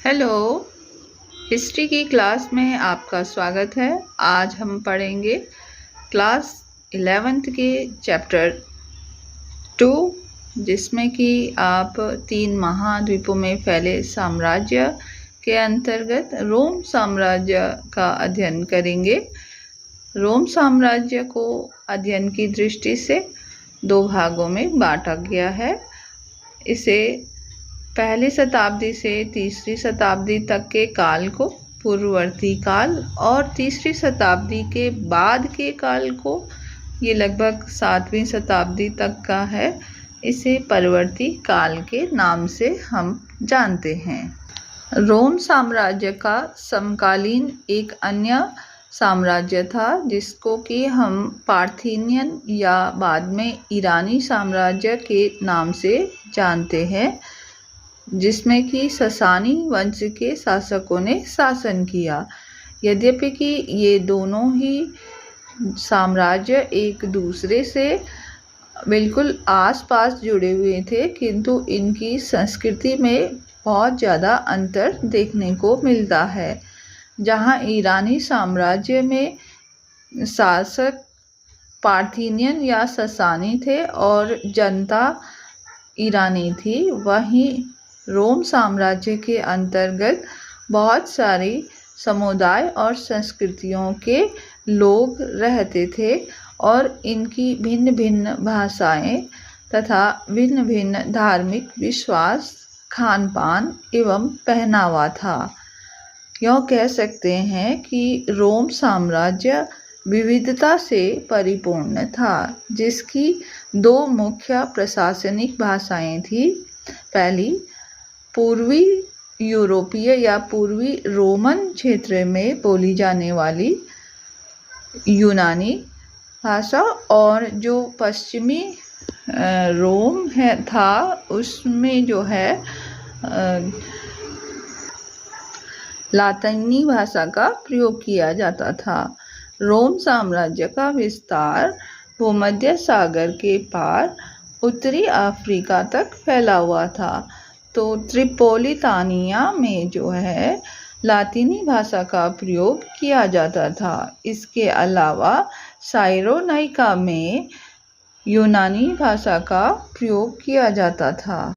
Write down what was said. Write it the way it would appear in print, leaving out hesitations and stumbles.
Hello. History की class में आपका स्वागत है। आज हम पढ़ेंगे क्लास 11th के चैप्टर 2, जिसमें कि आप 3 महाद्वीपों में फैले साम्राज्य के अंतर्गत रोम साम्राज्य का अध्ययन करेंगे। रोम साम्राज्य को अध्ययन की दृष्टि से 2 भागों में बांटा गया है। इसे पहली शताब्दी से तीसरी शताब्दी तक के काल को पूर्ववर्ती काल और तीसरी शताब्दी के बाद के काल को, ये लगभग 7वीं शताब्दी तक का है, इसे परवर्ती काल के नाम से हम जानते हैं। रोम साम्राज्य का समकालीन एक अन्य साम्राज्य था जिसको कि हम पार्थिनियन या बाद में ईरानी साम्राज्य के नाम से जानते हैं, जिसमें कि ससानी वंश के शासकों ने शासन किया। यद्यपि कि ये दोनों ही साम्राज्य एक दूसरे से बिल्कुल आसपास जुड़े हुए थे, किंतु इनकी संस्कृति में बहुत ज़्यादा अंतर देखने को मिलता है। जहाँ ईरानी साम्राज्य में शासक पार्थिनियन या ससानी थे और जनता ईरानी थी, वहीं रोम साम्राज्य के अंतर्गत बहुत सारी समुदाय और संस्कृतियों के लोग रहते थे और इनकी भिन्न भिन्न भाषाएं तथा भिन्न भिन्न धार्मिक विश्वास, खान पान एवं पहनावा था। यूँ कह सकते हैं कि रोम साम्राज्य विविधता से परिपूर्ण था, जिसकी 2 मुख्य प्रशासनिक भाषाएं थी। पहली पूर्वी यूरोपीय या पूर्वी रोमन क्षेत्र में बोली जाने वाली यूनानी भाषा, और जो पश्चिमी रोम था उसमें जो है लातीनी भाषा का प्रयोग किया जाता था। रोम साम्राज्य का विस्तार भूमध्य सागर के पार उत्तरी अफ्रीका तक फैला हुआ था। तो त्रिपोलितानिया में जो है लातीनी भाषा का प्रयोग किया जाता था। इसके अलावा साइरोनाइका में यूनानी भाषा का प्रयोग किया जाता था।